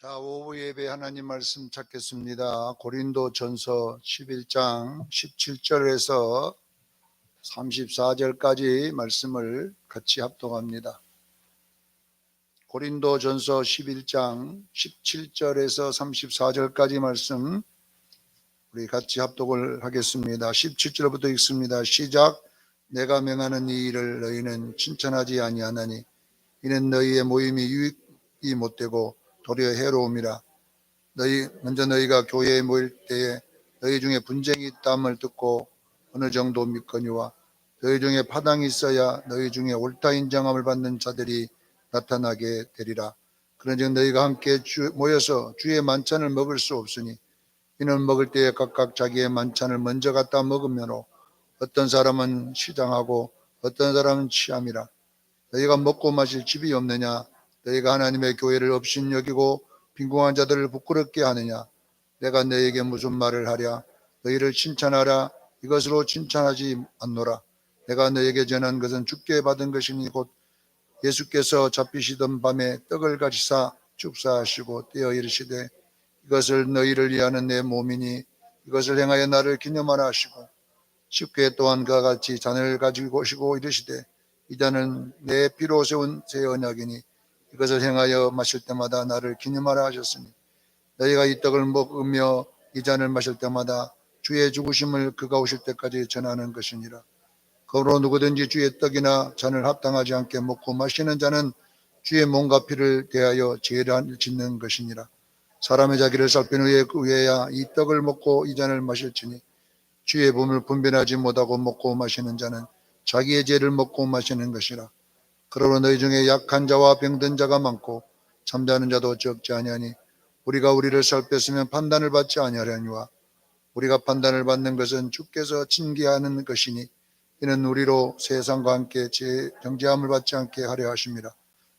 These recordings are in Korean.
자, 오후 예배 하나님 말씀 찾겠습니다. 고린도 전서 11장 17절에서 34절까지 말씀을 같이 합독합니다. 고린도 전서 11장 17절에서 34절까지 말씀 우리 같이 합독을 하겠습니다. 17절부터 읽습니다. 시작. 내가 명하는 이 일을 너희는 칭찬하지 아니하나니 이는 너희의 모임이 유익이 못되고 도리어 해로움이라. 먼저 너희가 교회에 모일 때에 너희 중에 분쟁이 있다함을 듣고 어느 정도 믿거니와 너희 중에 파당이 있어야 너희 중에 옳다 인정함을 받는 자들이 나타나게 되리라. 그런즉 너희가 함께 모여서 주의 만찬을 먹을 수 없으니 이는 먹을 때에 각각 자기의 만찬을 먼저 갖다 먹으므로 어떤 사람은 시장하고 어떤 사람은 취함이라. 너희가 먹고 마실 집이 없느냐? 너희가 하나님의 교회를 업신여기고 빈궁한 자들을 부끄럽게 하느냐? 내가 너희에게 무슨 말을 하랴? 너희를 칭찬하라. 이것으로 칭찬하지 않노라. 내가 너희에게 전한 것은 주께 받은 것이니 곧 예수께서 잡히시던 밤에 떡을 가지사 축사하시고 떼어 이르시되 이것을 너희를 위하는 내 몸이니 이것을 행하여 나를 기념하라 하시고 쉽게 또한 그와 같이 잔을 가지고 오시고 이르시되 이 잔은 내 피로 세운 새 언약이니 이것을 행하여 마실 때마다 나를 기념하라 하셨으니 너희가 이 떡을 먹으며 이 잔을 마실 때마다 주의 죽으심을 그가 오실 때까지 전하는 것이니라. 그러므로 누구든지 주의 떡이나 잔을 합당하지 않게 먹고 마시는 자는 주의 몸과 피를 대하여 죄를 짓는 것이니라. 사람의 자기를 살핀 후에 그에야 이 떡을 먹고 이 잔을 마실지니 주의 몸을 분별하지 못하고 먹고 마시는 자는 자기의 죄를 먹고 마시는 것이라. 그러므로 너희 중에 약한 자와 병든 자가 많고 잠자는 자도 적지 아니하니 우리가 우리를 살폈으면 판단을 받지 아니하려니와 우리가 판단을 받는 것은 주께서 징계하는 것이니 이는 우리로 세상과 함께 정죄함을 받지 않게 하려 하심이라.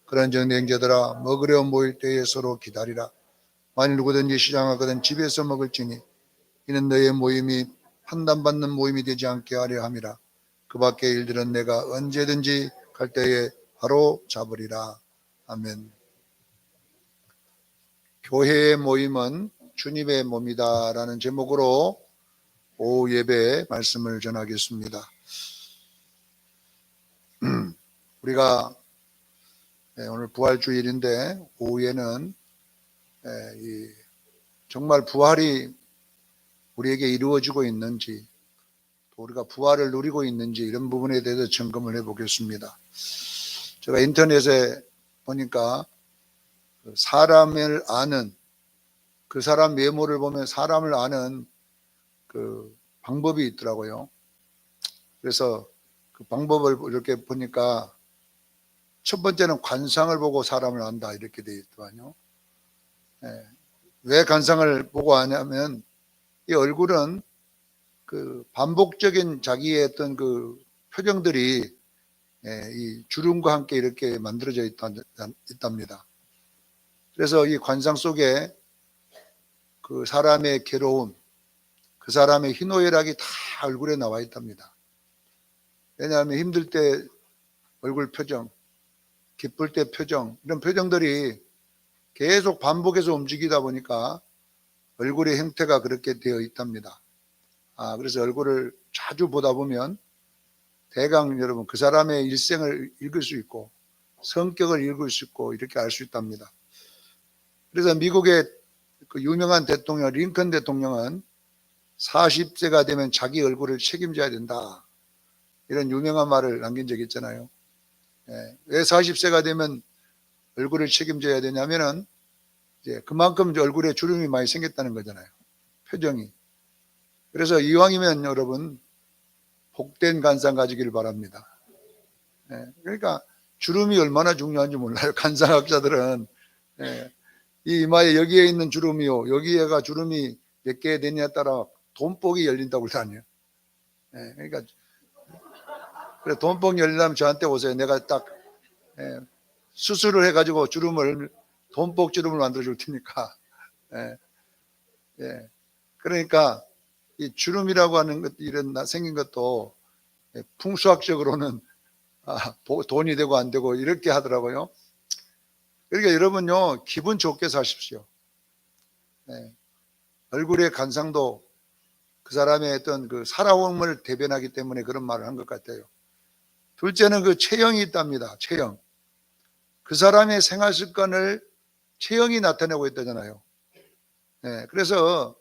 그런즉 내 형제들아 먹으려 모일 때에 서로 기다리라. 만일 누구든지 시장하거든 집에서 먹을지니 이는 너희의 모임이 판단받는 모임이 되지 않게 하려 함이라. 그 밖의 일들은 내가 언제든지 갈 때에 바로 잡으리라. 아멘. 교회의 모임은 주님의 몸이다 라는 제목으로 오후 예배 말씀을 전하겠습니다. 우리가 오늘 부활주일인데 오후에는 정말 부활이 우리에게 이루어지고 있는지 또 우리가 부활을 누리고 있는지 이런 부분에 대해서 점검을 해보겠습니다. 제가 인터넷에 보니까 사람을 아는 그 사람 외모를 보면 사람을 아는 그 방법이 있더라고요. 그래서 그 방법을 이렇게 보니까 첫 번째는 관상을 보고 사람을 안다 이렇게 되어 있더만요. 왜 관상을 보고 아냐면 이 얼굴은 그 반복적인 자기의 어떤 그 표정들이 이 주름과 함께 이렇게 만들어져 있답니다. 그래서 이 관상 속에 그 사람의 괴로움, 그 사람의 희노애락이 다 얼굴에 나와 있답니다. 왜냐하면 힘들 때 얼굴 표정, 기쁠 때 표정, 이런 표정들이 계속 반복해서 움직이다 보니까 얼굴의 형태가 그렇게 되어 있답니다. 그래서 얼굴을 자주 보다 보면 대강 여러분 그 사람의 일생을 읽을 수 있고 성격을 읽을 수 있고 이렇게 알 수 있답니다. 그래서 미국의 그 유명한 대통령 링컨 대통령은 40세가 되면 자기 얼굴을 책임져야 된다 이런 유명한 말을 남긴 적이 있잖아요. 왜 40세가 되면 얼굴을 책임져야 되냐면은 이제 그만큼 얼굴에 주름이 많이 생겼다는 거잖아요. 표정이. 그래서 이왕이면 여러분 복된 관상 가지기를 바랍니다. 그러니까 주름이 얼마나 중요한지 몰라요. 관상학자들은 이 이마에 여기에 있는 주름이요, 여기에가 주름이 몇 개 되냐에 따라 돈복이 열린다고 그러잖아요. 그러니까 그래 돈복 열리려면 저한테 오세요. 내가 딱 수술을 해가지고 돈복 주름을 만들어 줄 테니까. 그러니까 이 주름이라고 하는 것 이런 생긴 것도 풍수학적으로는 돈이 되고 안 되고 이렇게 하더라고요. 그러니까 여러분요 기분 좋게 사십시오. 예. 얼굴의 간상도 그 사람의 어떤 그 살아옴을 대변하기 때문에 그런 말을 한 것 같아요. 둘째는 그 체형이 있답니다. 체형. 그 사람의 생활 습관을 체형이 나타내고 있다잖아요. 예. 그래서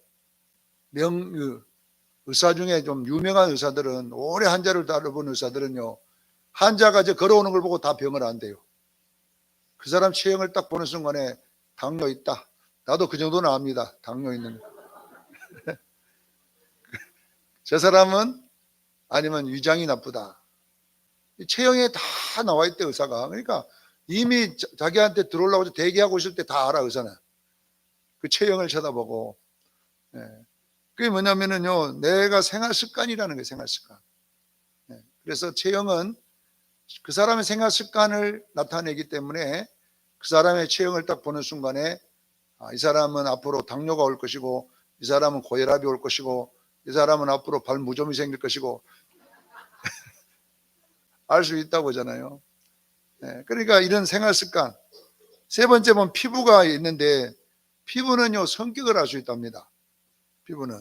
의사 중에 좀 유명한 의사들은, 오래 환자를 다뤄본 의사들은요, 환자가 이제 걸어오는 걸 보고 다 병을 안대요. 그 사람 체형을 딱 보는 순간에 당뇨 있다. 나도 그 정도는 압니다. 당뇨 있는 거. 저 사람은 아니면 위장이 나쁘다. 체형에 다 나와 있대, 의사가. 그러니까 이미 자기한테 들어오려고 대기하고 있을 때 다 알아, 의사는. 그 체형을 쳐다보고. 예. 그게 뭐냐면은요, 내가 생활 습관이라는 거예요, 생활 습관. 예. 그래서 체형은 그 사람의 생활 습관을 나타내기 때문에 그 사람의 체형을 딱 보는 순간에 이 사람은 앞으로 당뇨가 올 것이고, 이 사람은 고혈압이 올 것이고, 이 사람은 앞으로 발 무좀이 생길 것이고 알 수 있다고 하잖아요. 네, 그러니까 이런 생활 습관. 세 번째 보면 피부가 있는데, 피부는요 성격을 알 수 있답니다. 피부는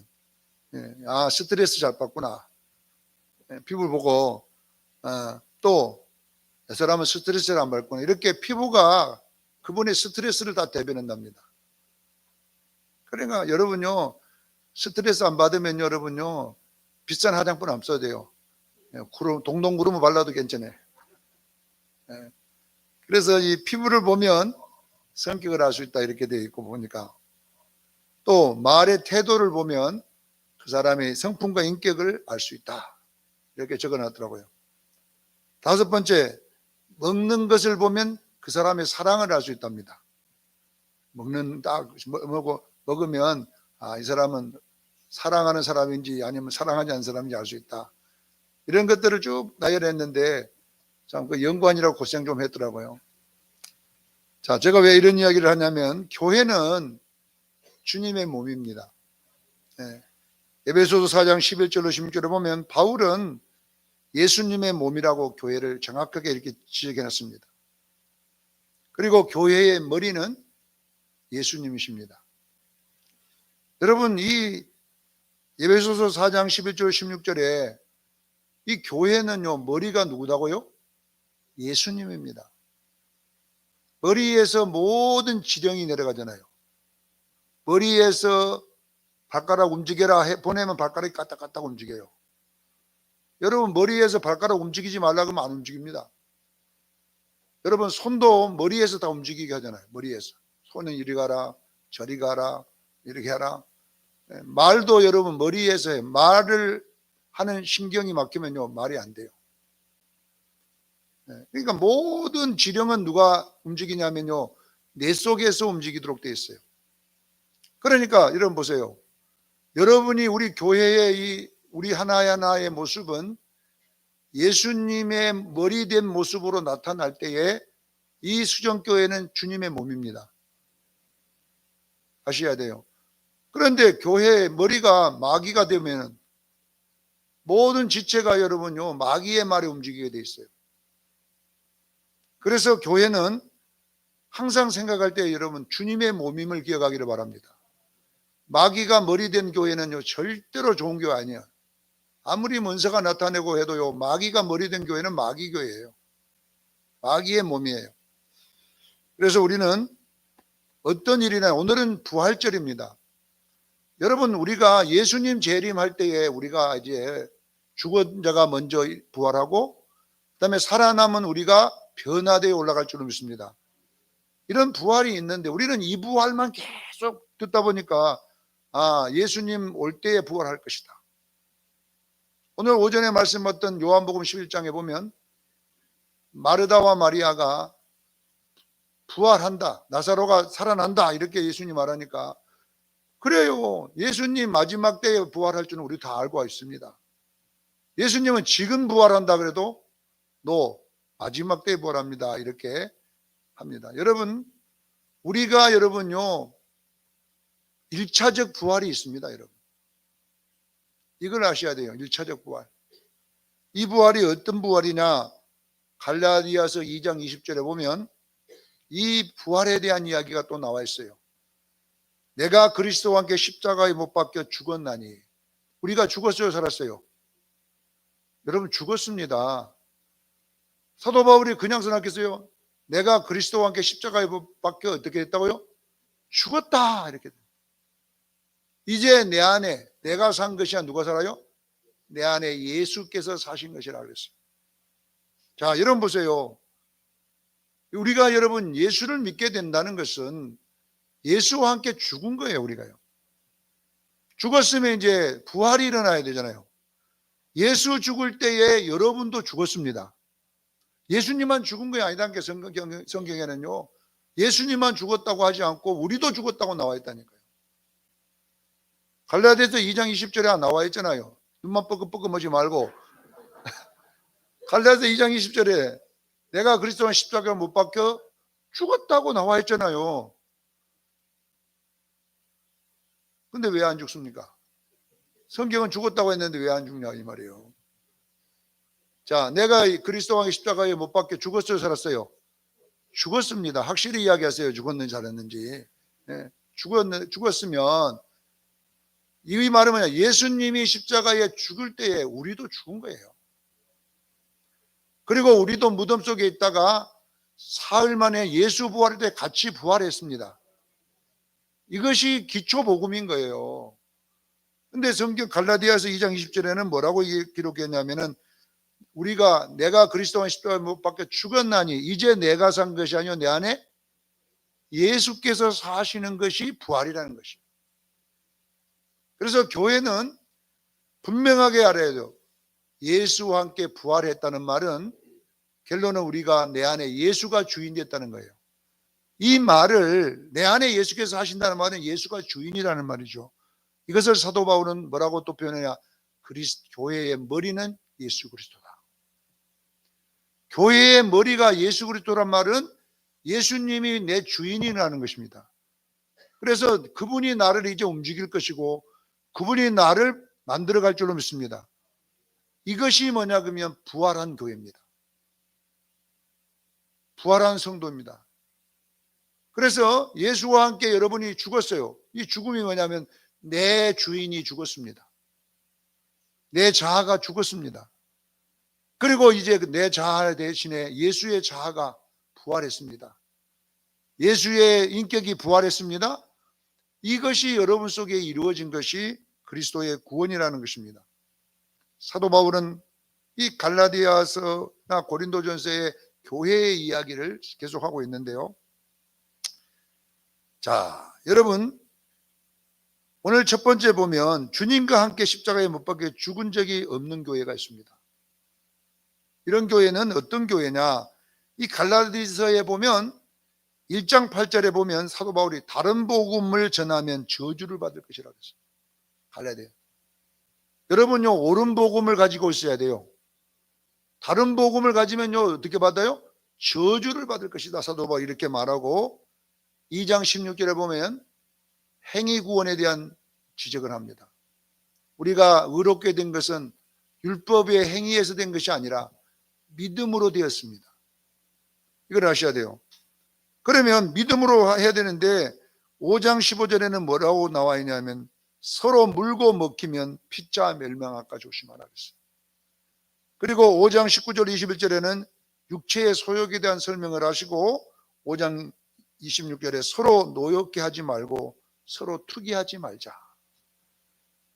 스트레스 잘 받구나. 피부를 보고 또 이 사람은 스트레스를 안 받구나. 이렇게 피부가 그분의 스트레스를 다 대변한답니다. 그러니까 여러분요, 스트레스 안 받으면 여러분요 비싼 화장품 안 써도 돼요. 동동구름을 발라도 괜찮아요. 그래서 이 피부를 보면 성격을 알 수 있다, 이렇게 되어 있고, 보니까 또 말의 태도를 보면 그 사람의 성품과 인격을 알 수 있다, 이렇게 적어놨더라고요. 다섯 번째, 먹는 것을 보면 그 사람의 사랑을 알 수 있답니다. 먹으면 이 사람은 사랑하는 사람인지 아니면 사랑하지 않는 사람인지 알 수 있다. 이런 것들을 쭉 나열했는데 참 그 연구원이라고 고생 좀 했더라고요. 자, 제가 왜 이런 이야기를 하냐면, 교회는 주님의 몸입니다. 에베소서 4장 11절로 16절에 보면 바울은 예수님의 몸이라고 교회를 정확하게 이렇게 지적해놨습니다. 그리고 교회의 머리는 예수님이십니다. 여러분, 이 에베소서 4장 11절 16절에 이 교회는요, 머리가 누구다고요? 예수님입니다. 머리에서 모든 지령이 내려가잖아요. 머리에서 발가락 움직여라 보내면 발가락이 까딱까딱 움직여요. 여러분, 머리에서 발가락 움직이지 말라 그러면 안 움직입니다. 여러분, 손도 머리에서 다 움직이게 하잖아요. 머리에서. 손은 이리 가라, 저리 가라, 이렇게 하라. 말도 여러분 머리에서 해요. 말을 하는 신경이 막히면요, 말이 안 돼요. 그러니까 모든 지령은 누가 움직이냐면요, 뇌 속에서 움직이도록 되어 있어요. 그러니까 여러분 보세요. 여러분이 우리 교회의 우리 하나하나의 모습은 예수님의 머리된 모습으로 나타날 때에 이 수정교회는 주님의 몸입니다. 아셔야 돼요. 그런데 교회의 머리가 마귀가 되면 모든 지체가 여러분요, 마귀의 말에 움직이게 돼 있어요. 그래서 교회는 항상 생각할 때 여러분 주님의 몸임을 기억하기를 바랍니다. 마귀가 머리된 교회는요, 절대로 좋은 교회 아니에요. 아무리 문서가 나타내고 해도요, 마귀가 머리된 교회는 마귀 교회예요. 마귀의 몸이에요. 그래서 우리는 어떤 일이나, 오늘은 부활절입니다. 여러분, 우리가 예수님 재림할 때에 우리가 이제 죽은 자가 먼저 부활하고, 그 다음에 살아남은 우리가 변화되어 올라갈 줄을 믿습니다. 이런 부활이 있는데 우리는 이 부활만 계속 듣다 보니까 예수님 올 때에 부활할 것이다. 오늘 오전에 말씀했던 요한복음 11장에 보면 마르다와 마리아가 부활한다, 나사로가 살아난다, 이렇게 예수님 말하니까, 그래요, 예수님 마지막 때에 부활할 줄은 우리 다 알고 있습니다. 예수님은 지금 부활한다 그래도 너 마지막 때에 부활합니다, 이렇게 합니다. 여러분, 우리가 여러분요 1차적 부활이 있습니다. 여러분, 이걸 아셔야 돼요. 1차적 부활. 이 부활이 어떤 부활이냐, 갈라디아서 2장 20절에 보면 이 부활에 대한 이야기가 또 나와 있어요. 내가 그리스도와 함께 십자가에 못 박혀 죽었나니. 우리가 죽었어요, 살았어요? 여러분 죽었습니다. 사도 바울이 그냥 생각했어요. 내가 그리스도와 함께 십자가에 못 박혀 어떻게 됐다고요? 죽었다 이렇게. 이제 내 안에 내가 산 것이 아니라 누가 살아요? 내 안에 예수께서 사신 것이라 그랬어요. 자, 여러분 보세요. 우리가 여러분 예수를 믿게 된다는 것은 예수와 함께 죽은 거예요, 우리가요. 죽었으면 이제 부활이 일어나야 되잖아요. 예수 죽을 때에 여러분도 죽었습니다. 예수님만 죽은 게 아니다는 게 성경에는요. 예수님만 죽었다고 하지 않고 우리도 죽었다고 나와 있다니까요. 갈라디아서 2장 20절에 나와 있잖아요. 눈만 뻐끔뻐끔하지 말고. 갈라디아서 2장 20절에 내가 그리스도와 십자가에 못 박혀 죽었다고 나와 있잖아요. 근데 왜 안 죽습니까? 성경은 죽었다고 했는데 왜 안 죽냐 이 말이에요. 자, 내가 그리스도와 십자가에 못 박혀 죽었어요, 살았어요? 죽었습니다. 확실히 이야기하세요. 죽었는지 살았는지. 네. 죽었으면 이 말은 뭐냐? 예수님이 십자가에 죽을 때에 우리도 죽은 거예요. 그리고 우리도 무덤 속에 있다가 사흘 만에 예수 부활할 때 같이 부활했습니다. 이것이 기초 복음인 거예요. 근데 성경 갈라디아서 2장 20절에는 뭐라고 기록했냐면은 우리가 내가 그리스도와 십자가에 못 박혀 죽었나니 이제 내가 산 것이 아니요 내 안에 예수께서 사시는 것이 부활이라는 것이에요. 그래서 교회는 분명하게 알아야 돼요. 예수와 함께 부활했다는 말은 결론은 우리가 내 안에 예수가 주인 됐다는 거예요. 이 말을 내 안에 예수께서 하신다는 말은 예수가 주인이라는 말이죠. 이것을 사도 바울은 뭐라고 또 표현하냐? 교회의 머리는 예수 그리스도다. 교회의 머리가 예수 그리스도란 말은 예수님이 내 주인이라는 것입니다. 그래서 그분이 나를 이제 움직일 것이고 그분이 나를 만들어갈 줄로 믿습니다. 이것이 뭐냐 그러면 부활한 교회입니다. 부활한 성도입니다. 그래서 예수와 함께 여러분이 죽었어요. 이 죽음이 뭐냐면 내 주인이 죽었습니다. 내 자아가 죽었습니다. 그리고 이제 내 자아 대신에 예수의 자아가 부활했습니다. 예수의 인격이 부활했습니다. 이것이 여러분 속에 이루어진 것이 그리스도의 구원이라는 것입니다. 사도 바울은 이 갈라디아서나 고린도전서의 교회의 이야기를 계속하고 있는데요. 자, 여러분 오늘 첫 번째 보면 주님과 함께 십자가에 못 박혀 죽은 적이 없는 교회가 있습니다. 이런 교회는 어떤 교회냐? 이 갈라디아서에 보면 1장 8절에 보면 사도 바울이 다른 복음을 전하면 저주를 받을 것이라고 했어요. 갈라디아. 여러분요, 옳은 복음을 가지고 있어야 돼요. 다른 복음을 가지면요, 어떻게 받아요? 저주를 받을 것이다. 사도 바울이 이렇게 말하고 2장 16절에 보면 행위 구원에 대한 지적을 합니다. 우리가 의롭게 된 것은 율법의 행위에서 된 것이 아니라 믿음으로 되었습니다. 이걸 아셔야 돼요. 그러면 믿음으로 해야 되는데 5장 15절에는 뭐라고 나와 있냐면 서로 물고 먹히면 피자 멸망할까 조심하라 그랬어요. 그리고 5장 19절 21절에는 육체의 소욕에 대한 설명을 하시고 5장 26절에 서로 노엽게 하지 말고 서로 투기하지 말자.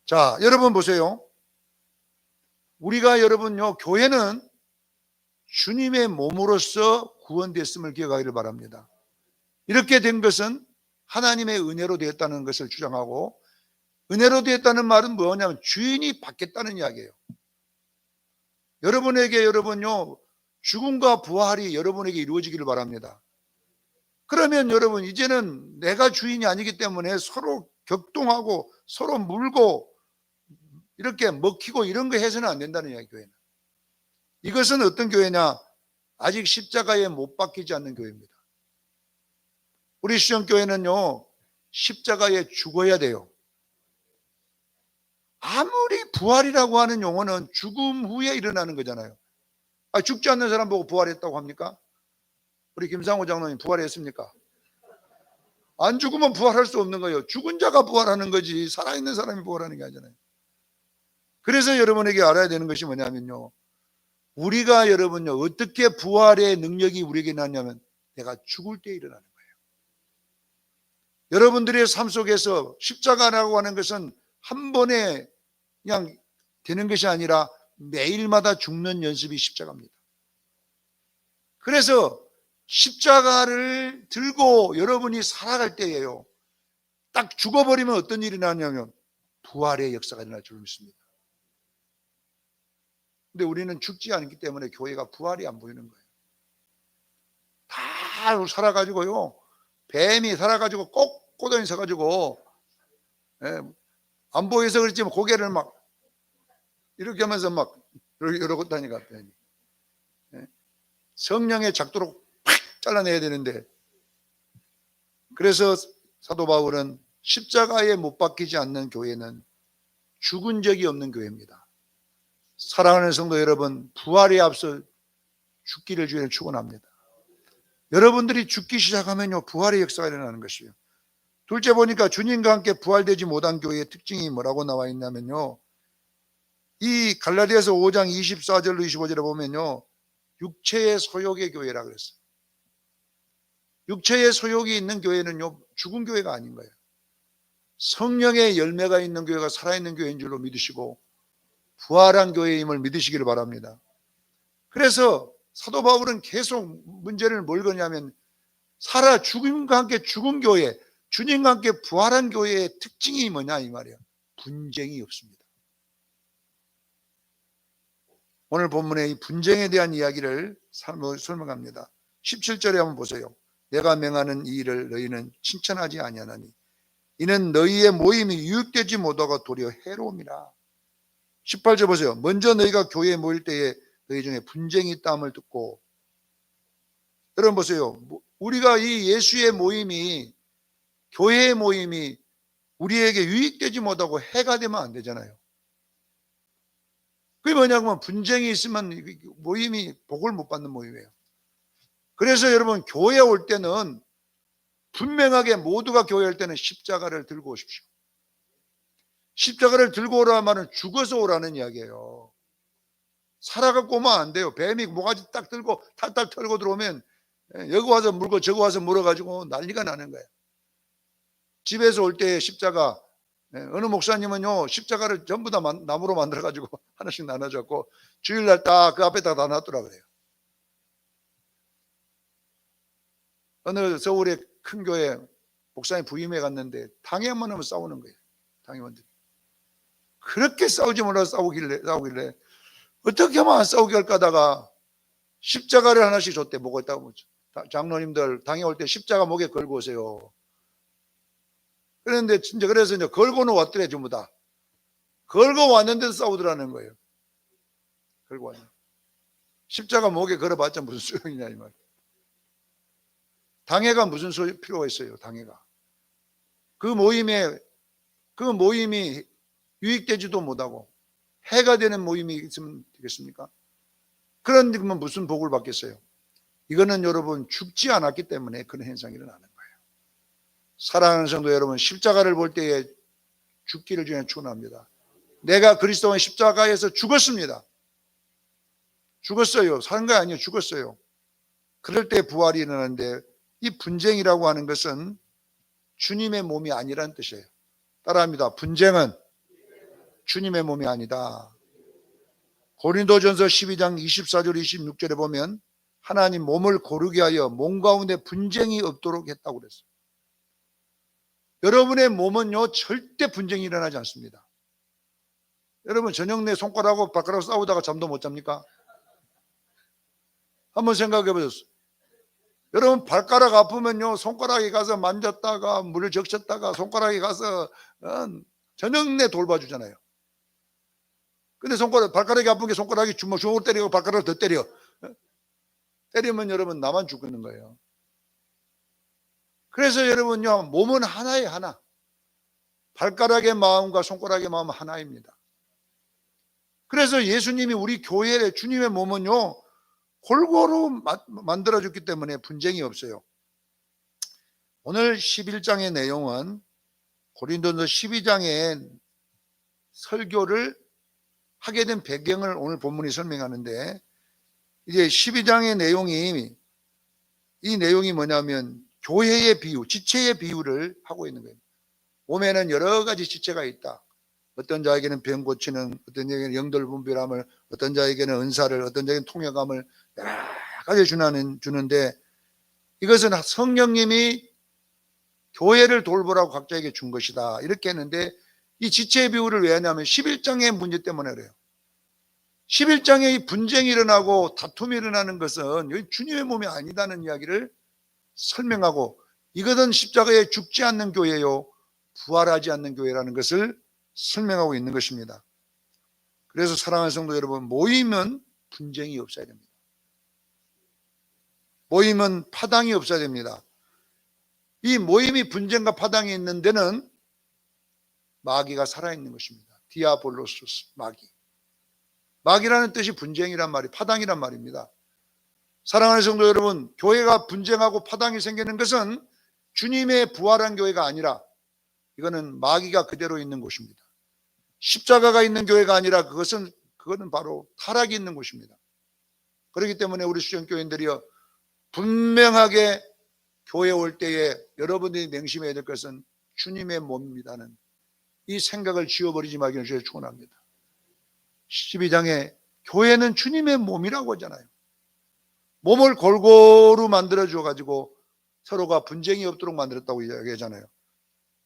자, 여러분 보세요. 우리가 여러분요, 교회는 주님의 몸으로서 구원됐음을 기억하기를 바랍니다. 이렇게 된 것은 하나님의 은혜로 되었다는 것을 주장하고, 은혜로 되었다는 말은 뭐냐면 주인이 바뀌었다는 이야기예요. 여러분요, 죽음과 부활이 여러분에게 이루어지기를 바랍니다. 그러면 여러분 이제는 내가 주인이 아니기 때문에 서로 격동하고 서로 물고 이렇게 먹히고 이런 거 해서는 안 된다는 이야기. 교회는 이것은 어떤 교회냐? 아직 십자가에 못 박히지 않는 교회입니다. 우리 시정교회는요, 십자가에 죽어야 돼요. 아무리 부활이라고 하는 용어는 죽음 후에 일어나는 거잖아요. 죽지 않는 사람 보고 부활했다고 합니까? 우리 김상호 장로님 부활했습니까? 안 죽으면 부활할 수 없는 거예요. 죽은 자가 부활하는 거지 살아있는 사람이 부활하는 게 아니잖아요. 그래서 여러분에게 알아야 되는 것이 뭐냐면요, 우리가 여러분요 어떻게 부활의 능력이 우리에게 나냐면 내가 죽을 때 일어나는 거예요. 여러분들의 삶 속에서 십자가라고 하는 것은 한 번에 그냥 되는 것이 아니라 매일마다 죽는 연습이 십자가입니다. 그래서 십자가를 들고 여러분이 살아갈 때예요, 딱 죽어버리면 어떤 일이 나냐면 부활의 역사가 일어날 줄 믿습니다. 근데 우리는 죽지 않기 때문에 교회가 부활이 안 보이는 거예요. 다 살아가지고요, 뱀이 살아가지고 꼿꼿하게 서가지고, 안 보여서 그렇지만 고개를 막 이렇게 하면서 막 이러고 다니까 뱀이. 성령의 작도로 팍 잘라내야 되는데, 그래서 사도 바울은 십자가에 못 박히지 않는 교회는 죽은 적이 없는 교회입니다. 사랑하는 성도 여러분, 부활에 앞서 죽기를 주의는 축원합니다. 여러분들이 죽기 시작하면요 부활의 역사가 일어나는 것이에요. 둘째 보니까 주님과 함께 부활되지 못한 교회의 특징이 뭐라고 나와 있냐면요, 이 갈라디아서 5장 24절로 25절에 보면요 육체의 소욕의 교회라 그랬어요. 육체의 소욕이 있는 교회는요 죽은 교회가 아닌 거예요. 성령의 열매가 있는 교회가 살아있는 교회인 줄로 믿으시고 부활한 교회임을 믿으시기를 바랍니다. 그래서 사도 바울은 계속 문제를 뭘 거냐면 살아 죽음과 함께 죽은 교회, 주님과 함께 부활한 교회의 특징이 뭐냐 이 말이에요. 분쟁이 없습니다. 오늘 본문의 이 분쟁에 대한 이야기를 설명합니다. 17절에 한번 보세요. 내가 명하는 이 일을 너희는 칭찬하지 아니하나니 이는 너희의 모임이 유익되지 못하고 도리어 해로움이라. 18절 보세요. 먼저 너희가 교회에 모일 때에 너희 중에 분쟁이 있다함을 듣고. 여러분 보세요. 우리가 이 예수의 모임이, 교회의 모임이 우리에게 유익되지 못하고 해가 되면 안 되잖아요. 그게 뭐냐면 분쟁이 있으면 모임이 복을 못 받는 모임이에요. 그래서 여러분 교회에 올 때는 분명하게 모두가 교회에 올 때는 십자가를 들고 오십시오. 십자가를 들고 오라 말은 죽어서 오라는 이야기예요. 살아갖고 오면 안 돼요. 뱀이 모가지 딱 들고 탈탈 털고 들어오면 여기 와서 물고 저기 와서 물어가지고 난리가 나는 거예요. 집에서 올 때 십자가, 어느 목사님은요 십자가를 전부 다 나무로 만들어가지고 하나씩 나눠줬고 주일날 딱 그 앞에다 다 놨더라 그래요. 어느 서울의 큰 교회 목사님 부임회 갔는데 당회만 하면 싸우는 거예요. 당회원들이 그렇게 싸우지 말아서 싸우길래 어떻게 하면 안 싸우게 할까 하다가 십자가를 하나씩 줬대. 뭐가 있다고. 장로님들 당회 올 때 십자가 목에 걸고 오세요. 그런데 진짜 그래서 이제 걸고는 왔더래. 전부 다 걸고 왔는데도 싸우더라는 거예요. 걸고 왔는데 십자가 목에 걸어봤자 무슨 소용이냐 이 말. 당회가 무슨 필요가 있어요. 당회가 그 모임이 유익되지도 못하고 해가 되는 모임이 있으면 되겠습니까? 그런데 그러면 무슨 복을 받겠어요? 이거는 여러분 죽지 않았기 때문에 그런 현상이 일어나는 거예요. 사랑하는 성도 여러분, 십자가를 볼 때에 죽기를 주에 축원합니다. 내가 그리스도의 십자가에서 죽었습니다. 죽었어요. 사는 거 아니에요. 죽었어요. 그럴 때 부활이 일어나는데 이 분쟁이라고 하는 것은 주님의 몸이 아니라는 뜻이에요. 따라합니다. 분쟁은 주님의 몸이 아니다. 고린도전서 12장 24절 26절에 보면 하나님 몸을 고르게 하여 몸 가운데 분쟁이 없도록 했다고 그랬어요. 여러분의 몸은요 절대 분쟁이 일어나지 않습니다. 여러분 저녁 내 손가락하고 발가락 싸우다가 잠도 못 잡니까? 한번 생각해 보세요. 여러분 발가락 아프면요 손가락에 가서 만졌다가 물을 적셨다가 손가락에 가서 저녁 내 돌봐주잖아요. 근데 발가락이 아픈 게 손가락이 주먹으로 때리고 발가락을 더 때려. 때리면 여러분 나만 죽는 거예요. 그래서 여러분요 몸은 하나예요. 하나. 발가락의 마음과 손가락의 마음은 하나입니다. 그래서 예수님이 우리 교회의 주님의 몸은요 골고루 만들어줬기 때문에 분쟁이 없어요. 오늘 11장의 내용은 고린도전서 12장의 설교를 하게 된 배경을 오늘 본문이 설명하는데, 이제 12장의 내용이, 이 내용이 뭐냐면 교회의 비유, 지체의 비유를 하고 있는 거예요. 몸에는 여러 가지 지체가 있다. 어떤 자에게는 병 고치는, 어떤 자에게는 영들 분별함을, 어떤 자에게는 은사를, 어떤 자에게는 통역함을 여러 가지 주는데, 이것은 성령님이 교회를 돌보라고 각자에게 준 것이다, 이렇게 했는데, 이 지체의 비유를 왜 하냐면 11장의 문제 때문에 그래요. 11장에 분쟁이 일어나고 다툼이 일어나는 것은 여기 주님의 몸이 아니다는 이야기를 설명하고, 이것은 십자가에 죽지 않는 교회요, 부활하지 않는 교회라는 것을 설명하고 있는 것입니다. 그래서 사랑하는 성도 여러분, 모임은 분쟁이 없어야 됩니다. 모임은 파당이 없어야 됩니다. 이 모임이 분쟁과 파당이 있는 데는 마귀가 살아있는 것입니다. 디아볼로스, 마귀. 마귀라는 뜻이 분쟁이란 말이, 파당이란 말입니다. 사랑하는 성도 여러분, 교회가 분쟁하고 파당이 생기는 것은 주님의 부활한 교회가 아니라, 이거는 마귀가 그대로 있는 곳입니다. 십자가가 있는 교회가 아니라 그것은 바로 타락이 있는 곳입니다. 그렇기 때문에 우리 수련교인들이여, 분명하게 교회 올 때에 여러분들이 명심해야 될 것은 주님의 몸입니다는 이 생각을 지워버리지 말기를 주여 축원합니다. 12장에 교회는 주님의 몸이라고 하잖아요. 몸을 골고루 만들어 주어가지고 서로가 분쟁이 없도록 만들었다고 이야기하잖아요.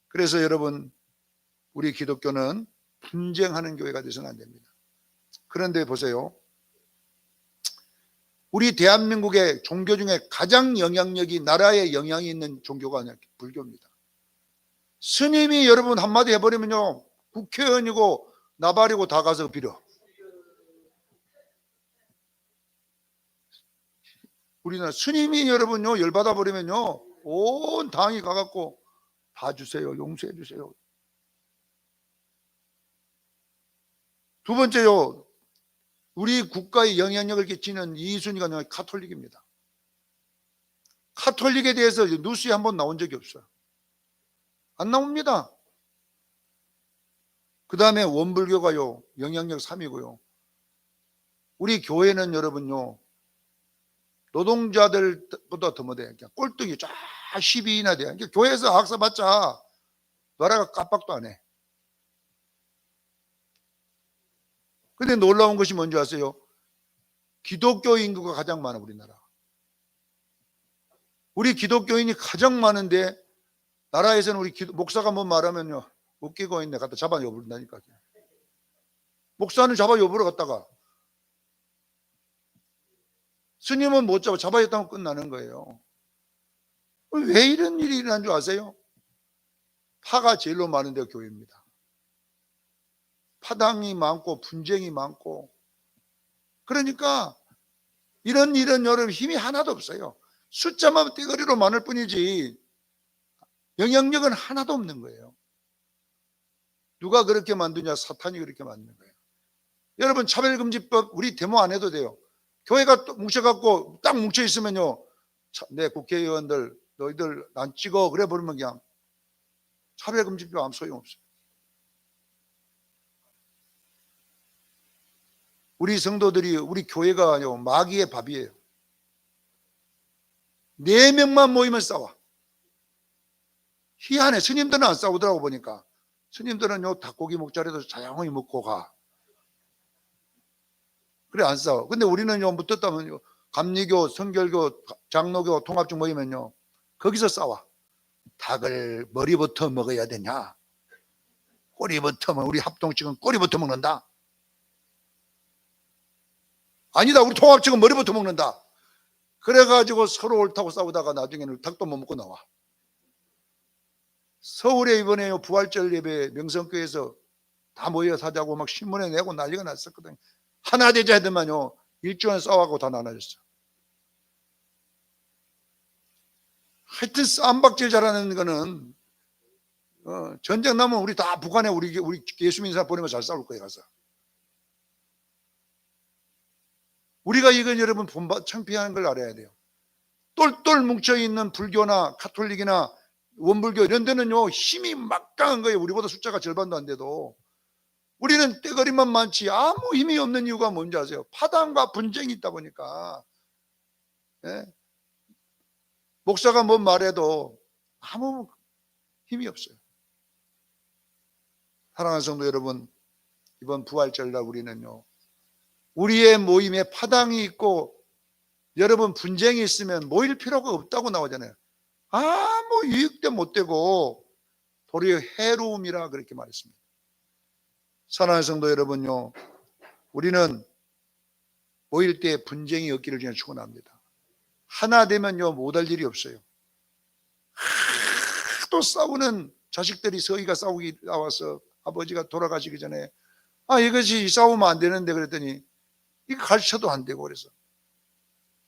그래서 여러분, 우리 기독교는 분쟁하는 교회가 되서는 안 됩니다. 그런데 보세요, 우리 대한민국의 종교 중에 가장 영향력이, 나라에 영향이 있는 종교가 불교입니다. 스님이 여러분 한마디 해버리면요, 국회의원이고 나발이고 다 가서 빌어. 우리나라 스님이 여러분요, 열받아 버리면요, 온 당이 가갖고 봐주세요, 용서해 주세요. 두 번째요, 우리 국가에 영향력을 끼치는 2순위가 카톨릭입니다. 카톨릭에 대해서 뉴스에 한번 나온 적이 없어요. 안 나옵니다. 그 다음에 원불교가요, 영향력 3위고요. 우리 교회는 여러분요, 노동자들보다 더 못해. 꼴등이 쫙 10위나 돼요. 그러니까 교회에서 학사받자 나라가 깜빡도 안 해. 근데 놀라운 것이 뭔지 아세요? 기독교 인구가 가장 많아, 우리나라. 우리 기독교인이 가장 많은데, 나라에서는 우리 목사가 뭐 말하면요, 웃기고 있네, 갖다 잡아 여부른다니까. 목사는 잡아 여부러 갔다가, 스님은 못 잡아 였다면 끝나는 거예요. 왜 이런 일이 일어난 줄 아세요? 파가 제일로 많은 데가 교회입니다. 파당이 많고 분쟁이 많고, 그러니까 이런 일은 여러분 힘이 하나도 없어요. 숫자만 떼거리로 많을 뿐이지 영향력은 하나도 없는 거예요. 누가 그렇게 만드냐? 사탄이 그렇게 만드는 거예요. 여러분, 차별금지법 우리 데모 안 해도 돼요. 교회가 뭉쳐갖고 딱 뭉쳐있으면요, 내 국회의원들 너희들 난 찍어 그래 버리면 그냥 차별금지법 아무 소용없어요. 우리 성도들이, 우리 교회가 마귀의 밥이에요. 4명만 모이면 싸워. 희한해. 스님들은 안 싸우더라고 보니까. 스님들은 닭고기 먹자리에도 자양하게 먹고 가. 그래, 안 싸워. 근데 우리는 붙었다면 감리교, 성결교, 장로교, 통합중 모이면요, 거기서 싸워. 닭을 머리부터 먹어야 되냐? 꼬리부터, 우리 합동측은 꼬리부터 먹는다. 아니다, 우리 통합측은 머리부터 먹는다. 그래가지고 서로 옳다고 싸우다가 나중에는 닭도 못 먹고 나와. 서울에 이번에 부활절 예배 명성교회에서 다 모여 사자고 막 신문에 내고 난리가 났었거든요. 하나 되자 하더만요, 일주일 싸워하고 다 나눠졌어. 하여튼 쌈박질 잘하는 거는 전쟁 나면 우리 다 북한에 우리 예수 믿는 사람 보내면 잘 싸울 거예요, 가서. 우리가 이건 여러분 창피한 걸 알아야 돼요. 똘똘 뭉쳐있는 불교나 카톨릭이나 원불교 이런 데는요 힘이 막강한 거예요. 우리보다 숫자가 절반도 안 돼도. 우리는 떼거리만 많지 아무 힘이 없는 이유가 뭔지 아세요? 파당과 분쟁이 있다 보니까. 예? 목사가 뭔 말해도 아무 힘이 없어요. 사랑하는 성도 여러분, 이번 부활절날 우리는요 우리의 모임에 파당이 있고 여러분 분쟁이 있으면 모일 필요가 없다고 나오잖아요. 아무 유익도 못 되고 도리어 해로움이라 그렇게 말했습니다. 사랑하는 성도 여러분요, 우리는 모일 때 분쟁이 없기를 그냥 축원합니다. 하나 되면요 못할 일이 없어요. 또 싸우는 자식들이 서희가 싸우기 나와서 아버지가 돌아가시기 전에 이것이 싸우면 안 되는데 그랬더니 이거 가르쳐도 안 되고 그래서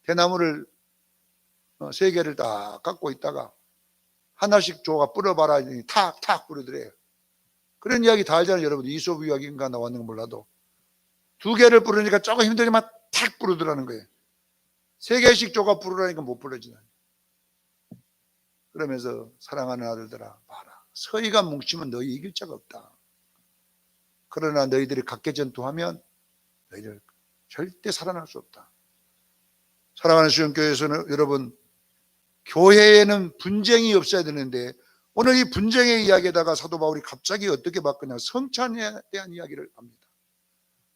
대나무를 3개를 딱 갖고 있다가 하나씩 조가 뿌려봐라 탁탁 뿌리더래요. 그런 이야기 다 알잖아요. 여러분 이솝 이야기인가 나왔는 건 몰라도 2개를 뿌리니까 조금 힘들지만 탁 뿌리더라는 거예요. 3개씩 조가 뿌리라니까 못 뿌려지나요. 그러면서 사랑하는 아들들아 봐라, 서희가 뭉치면 너희 이길 자가 없다. 그러나 너희들이 각계 전투하면 너희들 절대 살아날 수 없다. 사랑하는 수영교회에서는 여러분 교회에는 분쟁이 없어야 되는데 오늘 이 분쟁의 이야기에다가 사도 바울이 갑자기 어떻게 바꾸냐, 성찬에 대한 이야기를 합니다.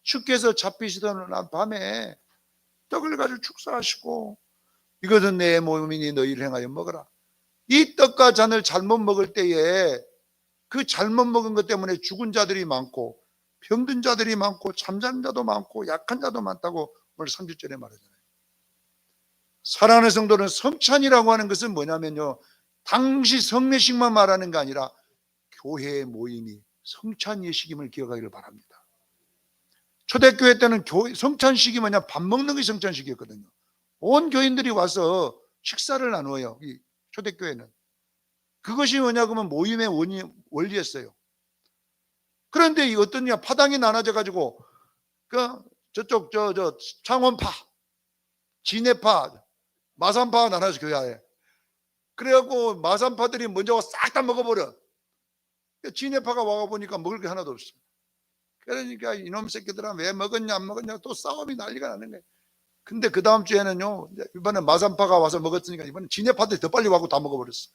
주께서 잡히시던 밤에 떡을 가지고 축사하시고 이것은 내 몸이니 너희를 행하여 먹어라. 이 떡과 잔을 잘못 먹을 때에 그 잘못 먹은 것 때문에 죽은 자들이 많고 병든 자들이 많고 잠자는 자도 많고 약한 자도 많다고 오늘 3주절에 말하잖아요. 사랑하는 성도는 성찬이라고 하는 것은 뭐냐면요, 당시 성례식만 말하는 게 아니라 교회의 모임이 성찬 예식임을 기억하기를 바랍니다. 초대교회 때는 성찬식이 뭐냐, 밥 먹는 게 성찬식이었거든요. 온 교인들이 와서 식사를 나누어요. 이 초대교회는 그것이 뭐냐 그러면 모임의 원리였어요. 그런데 이 어떠냐, 파당이 나눠져 가지고 저쪽 창원파, 진해파, 마산파 나눠서 교회에. 그래갖고 마산파들이 먼저 싹 다 먹어버려. 진해파가 와보니까 먹을 게 하나도 없어. 그러니까 이놈 새끼들아 왜 먹었냐 안 먹었냐 또 싸움이 난리가 나는 거예요. 근데 그 다음 주에는요, 이번에 마산파가 와서 먹었으니까 이번에 진해파들이 더 빨리 와고 다 먹어버렸어.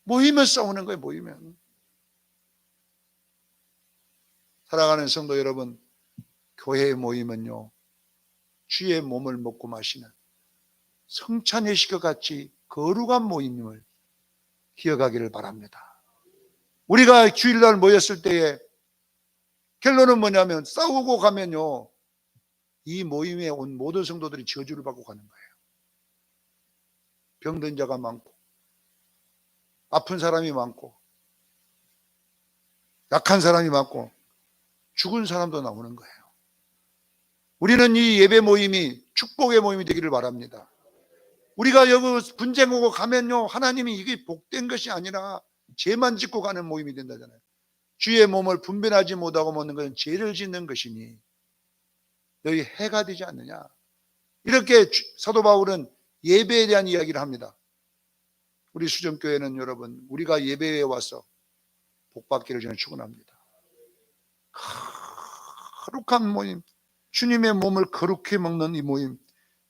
모이면 싸우는 거예요. 모이면. 사랑하는 성도 여러분, 교회에 모이면요 주의 몸을 먹고 마시는 성찬예식과 같이 거룩한 모임을 기억하기를 바랍니다. 우리가 주일날 모였을 때에 결론은 뭐냐면 싸우고 가면요 이 모임에 온 모든 성도들이 저주를 받고 가는 거예요. 병든 자가 많고 아픈 사람이 많고 약한 사람이 많고 죽은 사람도 나오는 거예요. 우리는 이 예배 모임이 축복의 모임이 되기를 바랍니다. 우리가 여기 분쟁 오고 가면요 하나님이 이게 복된 것이 아니라 죄만 짓고 가는 모임이 된다잖아요. 주의 몸을 분별하지 못하고 먹는 것은 죄를 짓는 것이니 너희 해가 되지 않느냐. 이렇게 사도 바울은 예배에 대한 이야기를 합니다. 우리 수정교회는 여러분 우리가 예배에 와서 복받기를 저는 축원합니다. 거룩한 모임, 주님의 몸을 거룩히 먹는 이 모임,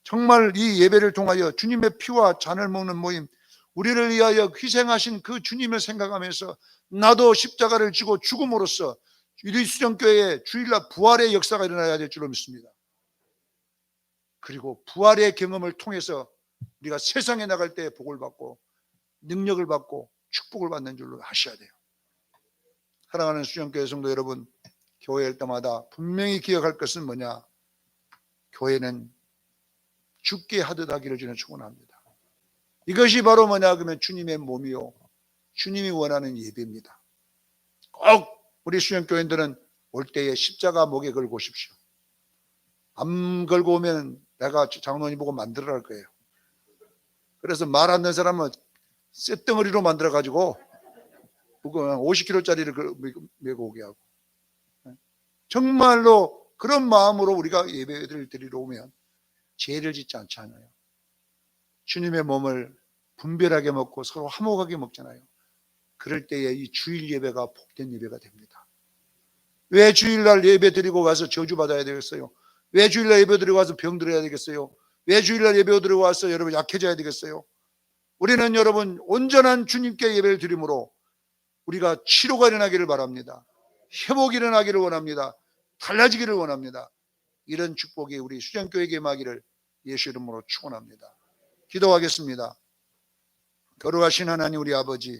정말 이 예배를 통하여 주님의 피와 잔을 먹는 모임, 우리를 위하여 희생하신 그 주님을 생각하면서 나도 십자가를 지고 죽음으로써 우리 수정교회에 주일날 부활의 역사가 일어나야 될 줄로 믿습니다. 그리고 부활의 경험을 통해서 우리가 세상에 나갈 때 복을 받고 능력을 받고 축복을 받는 줄로 하셔야 돼요. 사랑하는 수정교회 성도 여러분, 교회일 때마다 분명히 기억할 것은 뭐냐, 교회는 죽게 하듯 하기를 저는 축원합니다. 이것이 바로 뭐냐 그러면 주님의 몸이요 주님이 원하는 예배입니다. 꼭 우리 수영교인들은 올 때에 십자가 목에 걸고 오십시오. 안 걸고 오면 내가 장로님 보고 만들어 갈 거예요. 그래서 말 안 듣는 사람은 쇳덩어리로 만들어 가지고 50kg짜리를 메고 오게 하고, 정말로 그런 마음으로 우리가 예배를 드리러 오면 죄를 짓지 않잖아요. 주님의 몸을 분별하게 먹고 서로 화목하게 먹잖아요. 그럴 때에 이 주일 예배가 복된 예배가 됩니다. 왜 주일날 예배 드리고 와서 저주받아야 되겠어요? 왜 주일날 예배 드리고 와서 병들어야 되겠어요? 왜 주일날 예배 드리고 와서 여러분 약해져야 되겠어요? 우리는 여러분 온전한 주님께 예배를 드림으로 우리가 치료가 일어나기를 바랍니다. 회복이 일어나기를 원합니다. 달라지기를 원합니다. 이런 축복이 우리 수장교회에게 임하기를 예수 이름으로 축원합니다. 기도하겠습니다. 거룩하신 하나님 우리 아버지,